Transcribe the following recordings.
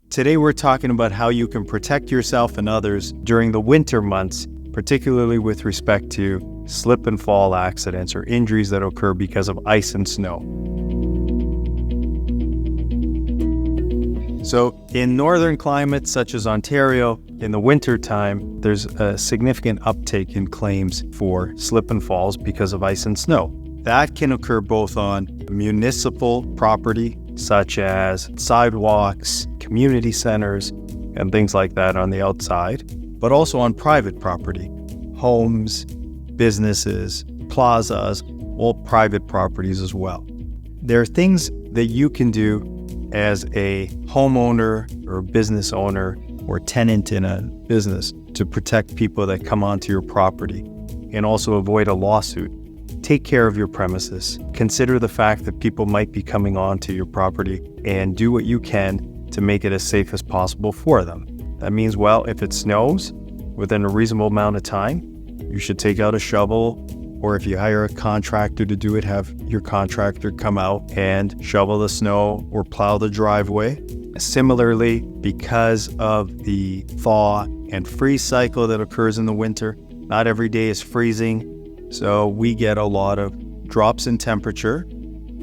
Today we're talking about how you can protect yourself and others during the winter months, particularly with respect to slip and fall accidents or injuries that occur because of ice and snow. So in northern climates such as Ontario, in the winter time, there's a significant uptake in claims for slip and falls because of ice and snow. That can occur both on municipal property, such as sidewalks, community centers, and things like that on the outside, but also on private property, homes, businesses, plazas, all private properties as well. There are things that you can do as a homeowner or a business owner or tenant in a business to protect people that come onto your property and also avoid a lawsuit. Take care of your premises. Consider the fact that people might be coming onto your property and do what you can to make it as safe as possible for them. That means, well, if it snows within a reasonable amount of time, you should take out a shovel, or if you hire a contractor to do it, have your contractor come out and shovel the snow or plow the driveway. Similarly, because of the thaw and freeze cycle that occurs in the winter, not every day is freezing. So we get a lot of drops in temperature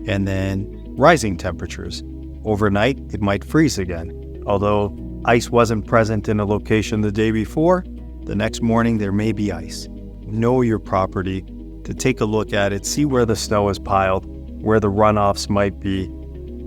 and then rising temperatures. Overnight, it might freeze again. Although ice wasn't present in a location the day before, the next morning there may be ice. Know your property, to take a look at it, see where the snow is piled, where the runoffs might be,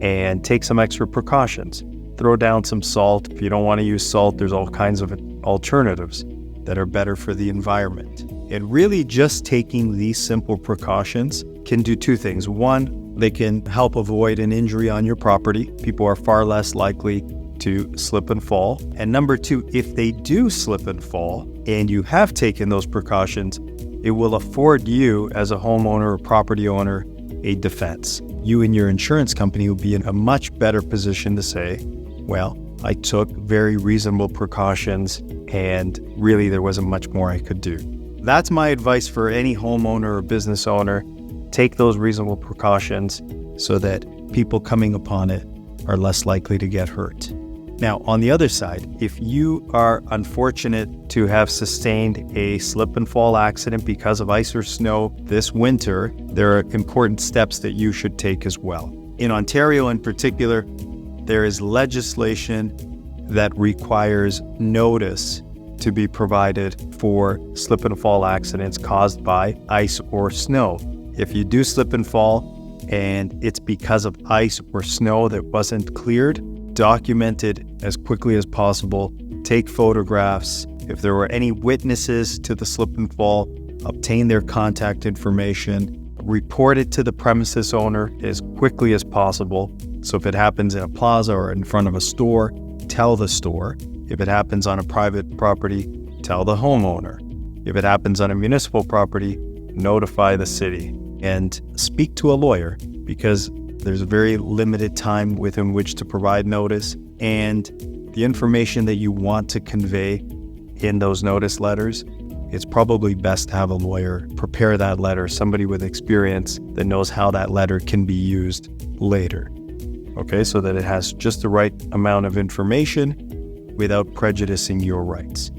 and take some extra precautions. Throw down some salt. If you don't want to use salt, there's all kinds of alternatives that are better for the environment. And really just taking these simple precautions can do two things. One, they can help avoid an injury on your property. People are far less likely to slip and fall. And number two, if they do slip and fall and you have taken those precautions, it will afford you as a homeowner or property owner a defense. You and your insurance company will be in a much better position to say, well, I took very reasonable precautions and really there wasn't much more I could do. That's my advice for any homeowner or business owner. Take those reasonable precautions so that people coming upon it are less likely to get hurt. Now, on the other side, if you are unfortunate to have sustained a slip and fall accident because of ice or snow this winter, there are important steps that you should take as well. In Ontario in particular, there is legislation that requires notice to be provided for slip and fall accidents caused by ice or snow. If you do slip and fall and it's because of ice or snow that wasn't cleared, document it as quickly as possible. Take photographs. If there were any witnesses to the slip and fall, obtain their contact information. Report it to the premises owner as quickly as possible. So if it happens in a plaza or in front of a store, tell the store. If it happens on a private property, tell the homeowner. If it happens on a municipal property, notify the city. And speak to a lawyer, because there's a very limited time within which to provide notice, and the information that you want to convey in those notice letters, it's probably best to have a lawyer prepare that letter, somebody with experience that knows how that letter can be used later. Okay, so that it has just the right amount of information without prejudicing your rights.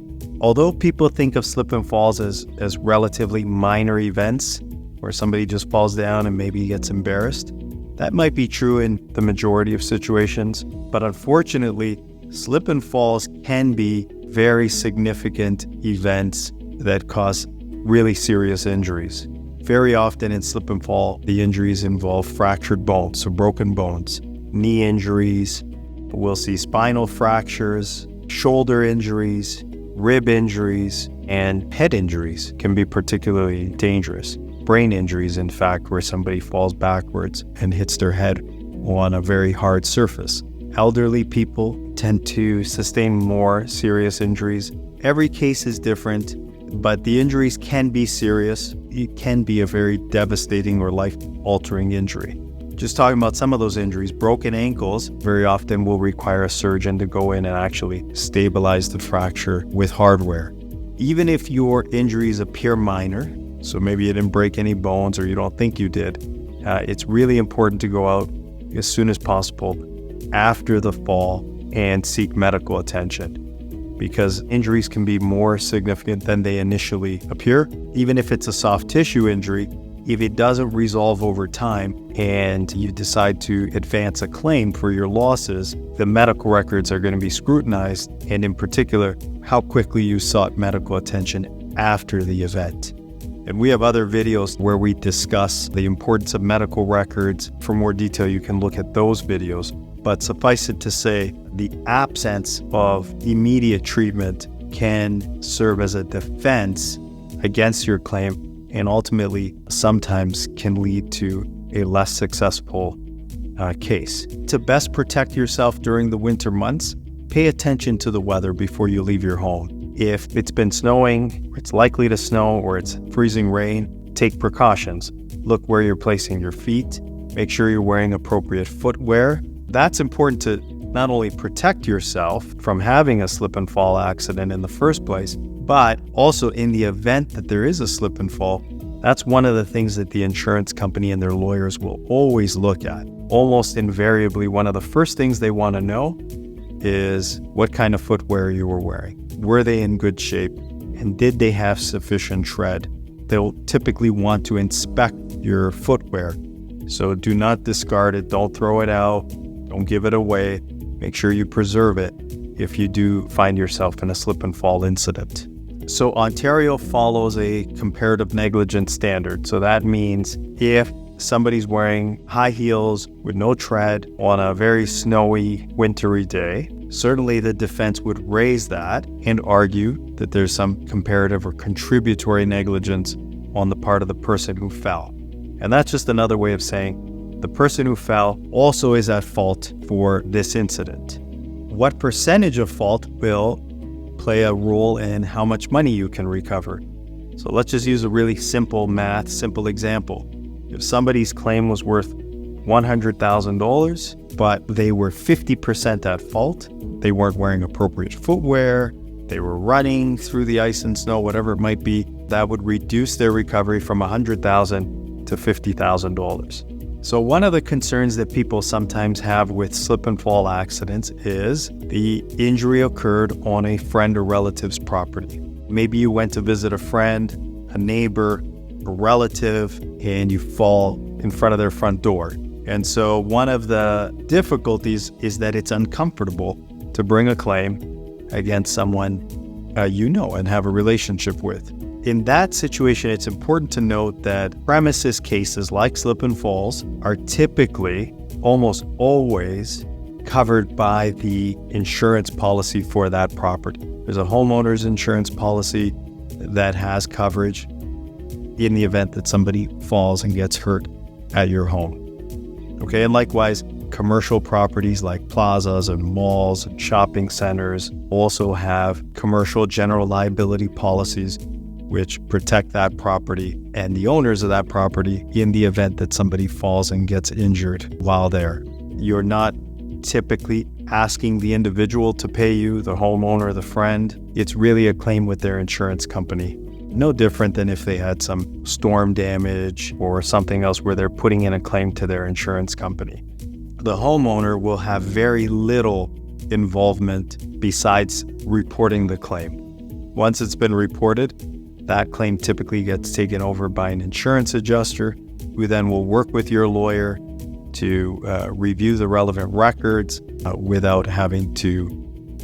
Although people think of slip and falls as relatively minor events, where somebody just falls down and maybe gets embarrassed, that might be true in the majority of situations, but unfortunately, slip and falls can be very significant events that cause really serious injuries. Very often in slip and fall, the injuries involve fractured bones, so broken bones, knee injuries. We'll see spinal fractures, shoulder injuries, rib injuries, and head injuries can be particularly dangerous. Brain injuries, in fact, where somebody falls backwards and hits their head on a very hard surface. Elderly people tend to sustain more serious injuries. Every case is different, but the injuries can be serious. It can be a very devastating or life-altering injury. Just talking about some of those injuries, broken ankles very often will require a surgeon to go in and actually stabilize the fracture with hardware. Even if your injuries appear minor, so maybe you didn't break any bones or you don't think you did, it's really important to go out as soon as possible after the fall and seek medical attention, because injuries can be more significant than they initially appear. Even if it's a soft tissue injury, if it doesn't resolve over time and you decide to advance a claim for your losses, the medical records are going to be scrutinized, and in particular, how quickly you sought medical attention after the event. And we have other videos where we discuss the importance of medical records. For more detail, you can look at those videos. But suffice it to say, the absence of immediate treatment can serve as a defense against your claim, and ultimately sometimes can lead to a less successful case. To best protect yourself during the winter months, pay attention to the weather before you leave your home. If it's been snowing, it's likely to snow, or it's freezing rain, take precautions. Look where you're placing your feet. Make sure you're wearing appropriate footwear. That's important to not only protect yourself from having a slip and fall accident in the first place, but also in the event that there is a slip and fall. That's one of the things that the insurance company and their lawyers will always look at. Almost invariably, one of the first things they want to know is what kind of footwear you were wearing. Were they in good shape? And did they have sufficient tread? They'll typically want to inspect your footwear. So do not discard it. Don't throw it out. Don't give it away. Make sure you preserve it if you do find yourself in a slip and fall incident. So Ontario follows a comparative negligence standard. So that means if somebody's wearing high heels with no tread on a very snowy, wintry day, certainly the defense would raise that and argue that there's some comparative or contributory negligence on the part of the person who fell. And that's just another way of saying the person who fell also is at fault for this incident. What percentage of fault will play a role in how much money you can recover? So let's just use a really simple example. If somebody's claim was worth $100,000, but they were 50% at fault, they weren't wearing appropriate footwear, they were running through the ice and snow, whatever it might be, that would reduce their recovery from $100,000 to $50,000. So one of the concerns that people sometimes have with slip and fall accidents is the injury occurred on a friend or relative's property. Maybe you went to visit a friend, a neighbor, a relative, and you fall in front of their front door. And so one of the difficulties is that it's uncomfortable to bring a claim against someone and have a relationship with. In that situation, it's important to note that premises cases like slip and falls are typically, almost always, covered by the insurance policy for that property. There's a homeowner's insurance policy that has coverage in the event that somebody falls and gets hurt at your home. Okay, and likewise, commercial properties like plazas and malls and shopping centers also have commercial general liability policies which protect that property and the owners of that property in the event that somebody falls and gets injured while there. You're not typically asking the individual to pay you, the homeowner, the friend. It's really a claim with their insurance company. No different than if they had some storm damage or something else where they're putting in a claim to their insurance company. The homeowner will have very little involvement besides reporting the claim. Once it's been reported, that claim typically gets taken over by an insurance adjuster who then will work with your lawyer to review the relevant records without having to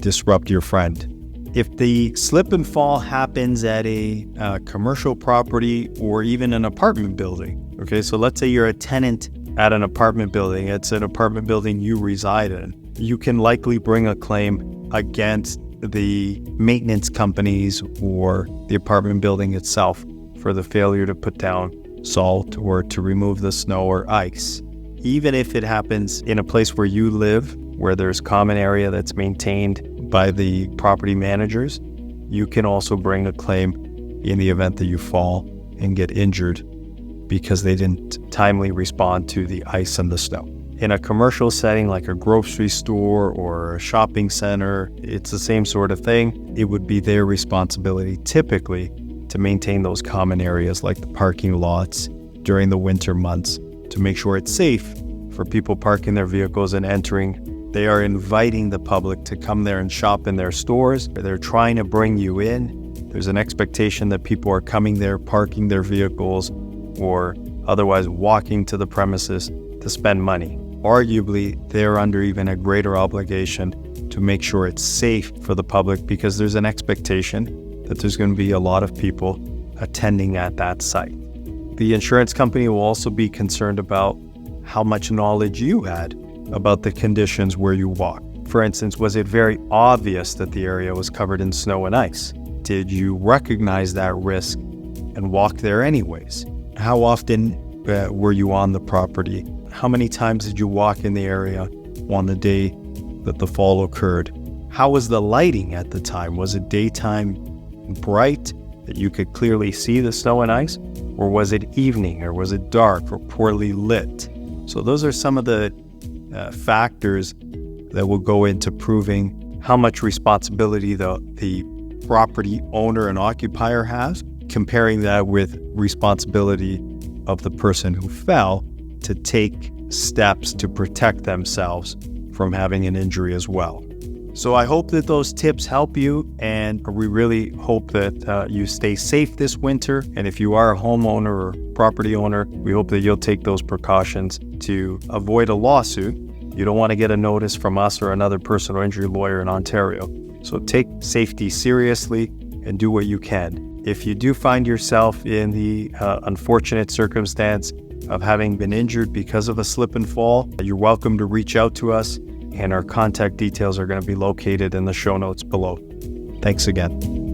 disrupt your friend. If the slip and fall happens at a commercial property or even an apartment building, okay, so let's say you're a tenant at an apartment building, it's an apartment building you reside in, you can likely bring a claim against the maintenance companies or the apartment building itself for the failure to put down salt or to remove the snow or ice. Even if it happens in a place where you live, where there's common area that's maintained by the property managers, you can also bring a claim in the event that you fall and get injured because they didn't timely respond to the ice and the snow. In a commercial setting like a grocery store or a shopping center, it's the same sort of thing. It would be their responsibility typically to maintain those common areas like the parking lots during the winter months to make sure it's safe for people parking their vehicles and entering They are inviting the public to come there and shop in their stores. They're trying to bring you in. There's an expectation that people are coming there, parking their vehicles, or otherwise walking to the premises to spend money. Arguably, they're under even a greater obligation to make sure it's safe for the public because there's an expectation that there's going to be a lot of people attending at that site. The insurance company will also be concerned about how much knowledge you had about the conditions where you walk. For instance, was it very obvious that the area was covered in snow and ice? Did you recognize that risk and walk there anyways? How often were you on the property? How many times did you walk in the area on the day that the fall occurred? How was the lighting at the time? Was it daytime bright that you could clearly see the snow and ice? Or was it evening? Or was it dark or poorly lit? So those are some of the factors that will go into proving how much responsibility the property owner and occupier has, comparing that with responsibility of the person who fell to take steps to protect themselves from having an injury as well. So I hope that those tips help you, and we really hope that you stay safe this winter. And if you are a homeowner or property owner, we hope that you'll take those precautions to avoid a lawsuit. You don't want to get a notice from us or another personal injury lawyer in Ontario. So take safety seriously and do what you can. If you do find yourself in the unfortunate circumstance of having been injured because of a slip and fall, you're welcome to reach out to us, and our contact details are going to be located in the show notes below. Thanks again.